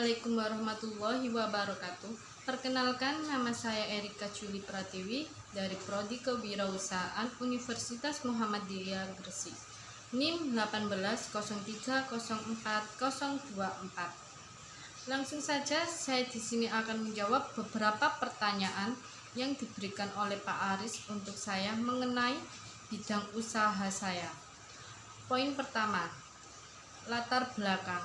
Assalamualaikum warahmatullahi wabarakatuh. Perkenalkan, nama saya Erika Juli Pratiwi dari Prodi Kewirausahaan Universitas Muhammadiyah Gresik. NIM 180404024. Langsung saja saya di sini akan menjawab beberapa pertanyaan yang diberikan oleh Pak Aris untuk saya mengenai bidang usaha saya. Poin pertama, latar belakang.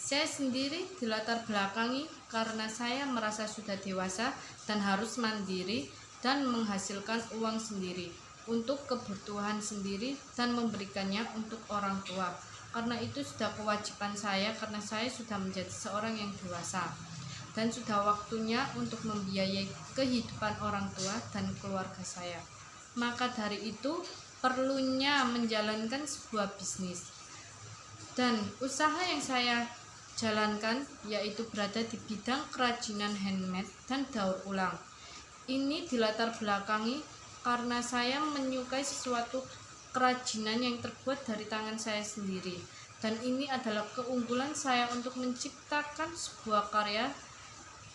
Saya sendiri dilatar belakangi karena saya merasa sudah dewasa dan harus mandiri dan menghasilkan uang sendiri untuk kebutuhan sendiri dan memberikannya untuk orang tua. Karena itu sudah kewajiban saya karena saya sudah menjadi seorang yang dewasa dan sudah waktunya untuk membiayai kehidupan orang tua dan keluarga saya. Maka dari itu perlunya menjalankan sebuah bisnis. Dan usaha yang saya jalankan yaitu berada di bidang kerajinan handmade dan daur ulang. Ini dilatar belakangi karena saya menyukai sesuatu kerajinan yang terbuat dari tangan saya sendiri, dan ini adalah keunggulan saya untuk menciptakan sebuah karya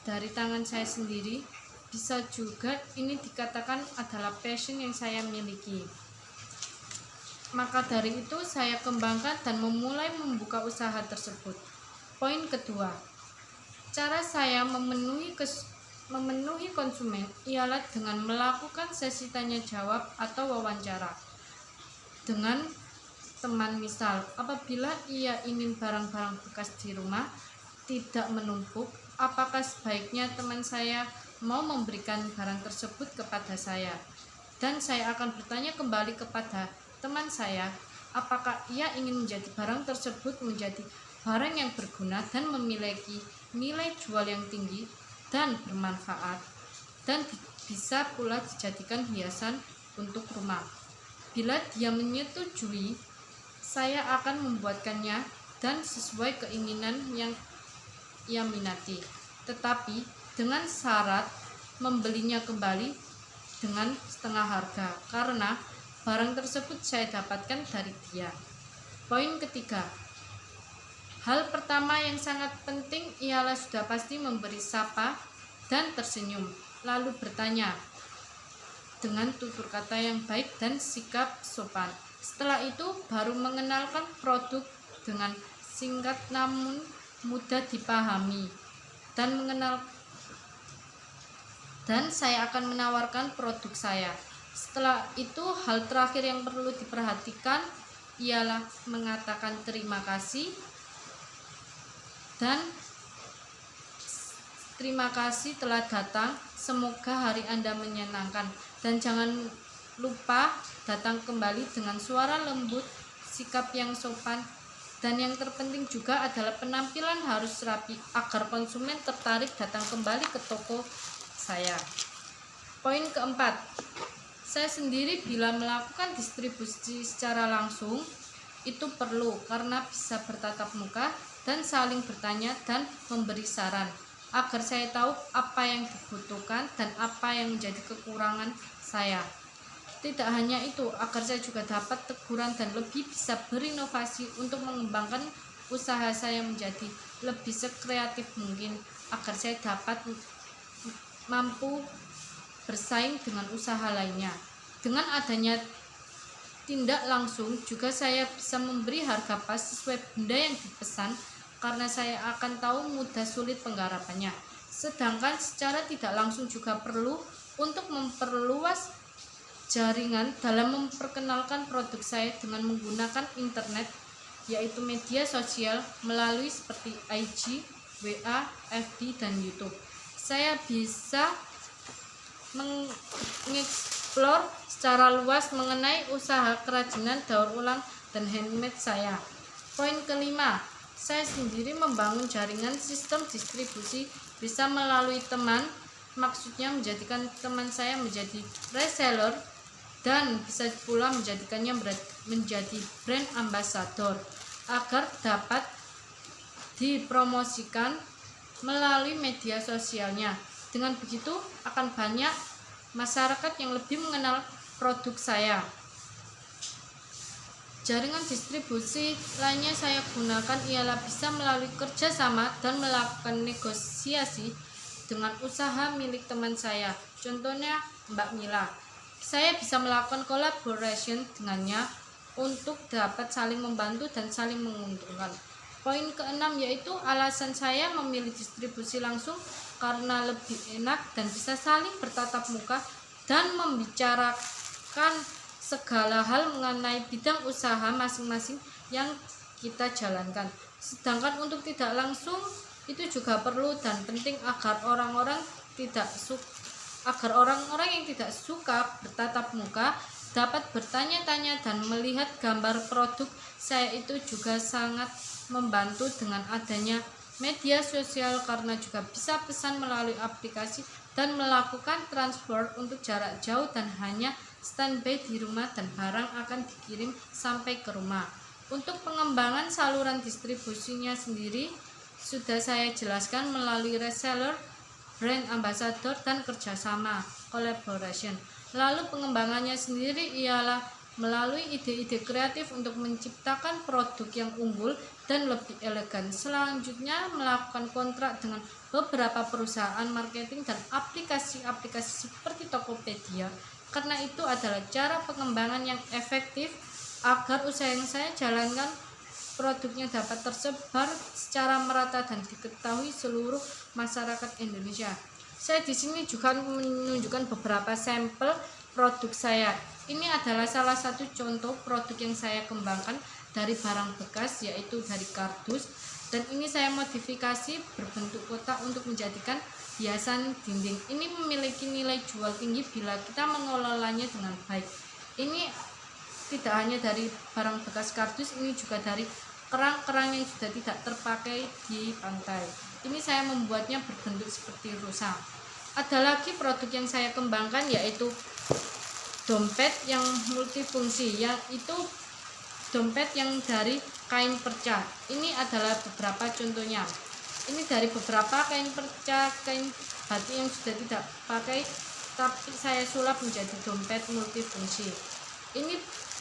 dari tangan saya sendiri. Bisa juga ini dikatakan adalah passion yang saya miliki. Maka dari itu saya kembangkan dan memulai membuka usaha tersebut. Poin kedua, cara saya memenuhi konsumen ialah dengan melakukan sesi tanya jawab atau wawancara dengan teman. Misal, apabila ia ingin barang-barang bekas di rumah tidak menumpuk, apakah sebaiknya teman saya mau memberikan barang tersebut kepada saya? Dan saya akan bertanya kembali kepada teman saya, apakah ia ingin menjadi barang tersebut menjadi barang yang berguna dan memiliki nilai jual yang tinggi dan bermanfaat dan bisa pula dijadikan hiasan untuk rumah. Bila dia menyetujui, saya akan membuatkannya dan sesuai keinginan yang ia minati, tetapi dengan syarat membelinya kembali dengan setengah harga karena barang tersebut saya dapatkan dari dia. Poin ketiga, hal pertama yang sangat penting ialah sudah pasti memberi sapa dan tersenyum, lalu bertanya dengan tutur kata yang baik dan sikap sopan. Setelah itu baru mengenalkan produk dengan singkat namun mudah dipahami dan saya akan menawarkan produk saya. Setelah itu hal terakhir yang perlu diperhatikan ialah mengatakan terima kasih dan terima kasih telah datang, semoga hari Anda menyenangkan, dan jangan lupa datang kembali dengan suara lembut, sikap yang sopan, dan yang terpenting juga adalah penampilan harus rapi agar konsumen tertarik datang kembali ke toko saya. Poin keempat, saya sendiri bila melakukan distribusi secara langsung itu perlu karena bisa bertatap muka dan saling bertanya dan memberi saran agar saya tahu apa yang dibutuhkan dan apa yang menjadi kekurangan saya. Tidak hanya itu, agar saya juga dapat teguran dan lebih bisa berinovasi untuk mengembangkan usaha saya menjadi lebih sekreatif mungkin agar saya dapat mampu bersaing dengan usaha lainnya. Dengan adanya tindak langsung juga saya bisa memberi harga pas sesuai benda yang dipesan karena saya akan tahu mudah sulit penggarapannya. Sedangkan secara tidak langsung juga perlu untuk memperluas jaringan dalam memperkenalkan produk saya dengan menggunakan internet, yaitu media sosial melalui seperti IG, WA, FB, dan YouTube. Saya bisa mengeksplor secara luas mengenai usaha kerajinan daur ulang dan handmade saya. Poin kelima, saya sendiri membangun jaringan sistem distribusi bisa melalui teman, maksudnya menjadikan teman saya menjadi reseller dan bisa pula menjadikannya menjadi brand ambassador agar dapat dipromosikan melalui media sosialnya. Dengan begitu akan banyak masyarakat yang lebih mengenal produk saya. Jaringan distribusi lainnya saya gunakan ialah bisa melalui kerjasama dan melakukan negosiasi dengan usaha milik teman saya. Contohnya Mbak Mila. Saya bisa melakukan collaboration dengannya untuk dapat saling membantu dan saling menguntungkan. Poin keenam yaitu alasan saya memilih distribusi langsung karena lebih enak dan bisa saling bertatap muka dan membicarakan segala hal mengenai bidang usaha masing-masing yang kita jalankan. Sedangkan untuk tidak langsung itu juga perlu dan penting agar orang-orang yang tidak suka bertatap muka dapat bertanya-tanya dan melihat gambar produk saya. Itu juga sangat membantu dengan adanya media sosial karena juga bisa pesan melalui aplikasi dan melakukan transfer untuk jarak jauh dan hanya standby di rumah dan barang akan dikirim sampai ke rumah. Untuk pengembangan saluran distribusinya sendiri sudah saya jelaskan melalui reseller, brand ambassador, dan kerjasama collaboration. Lalu pengembangannya sendiri ialah melalui ide-ide kreatif untuk menciptakan produk yang unggul dan lebih elegan. Selanjutnya melakukan kontrak dengan beberapa perusahaan marketing dan aplikasi-aplikasi seperti Tokopedia, karena itu adalah cara pengembangan yang efektif agar usaha yang saya jalankan produknya dapat tersebar secara merata dan diketahui seluruh masyarakat Indonesia. Saya di sini juga menunjukkan beberapa sampel produk saya. Ini adalah salah satu contoh produk yang saya kembangkan dari barang bekas, yaitu dari kardus, dan ini saya modifikasi berbentuk kotak untuk menjadikan hiasan dinding. Ini memiliki nilai jual tinggi bila kita mengelolanya dengan baik. Ini tidak hanya dari barang bekas kardus, ini juga dari kerang-kerang yang sudah tidak terpakai di pantai. Ini saya membuatnya berbentuk seperti rusa. Ada lagi produk yang saya kembangkan yaitu dompet yang multifungsi, yaitu dompet yang dari kain perca. Ini adalah beberapa contohnya. Ini dari beberapa kain perca, kain batik yang sudah tidak pakai, tapi saya sulap menjadi dompet multifungsi. Ini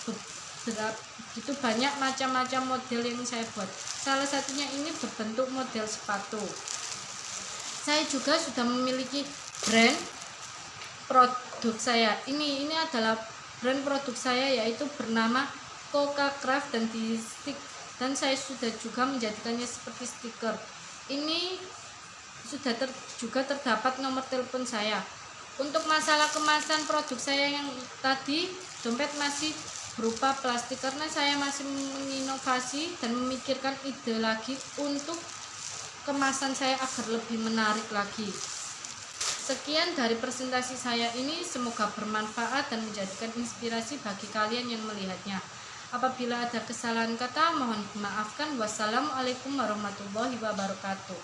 begitu banyak macam-macam model yang saya buat. Salah satunya ini berbentuk model sepatu. Saya juga sudah memiliki brand produk saya. Ini adalah brand produk saya, yaitu bernama Coca Craft dan saya sudah juga menjadikannya seperti stiker. Ini sudah juga terdapat nomor telepon saya. Untuk masalah kemasan produk saya yang tadi, dompet masih berupa plastik karena saya masih menginovasi dan memikirkan ide lagi untuk kemasan saya agar lebih menarik lagi. Sekian dari presentasi saya ini, semoga bermanfaat dan menjadikan inspirasi bagi kalian yang melihatnya. Apabila ada kesalahan kata, mohon dimaafkan. Wassalamualaikum warahmatullahi wabarakatuh.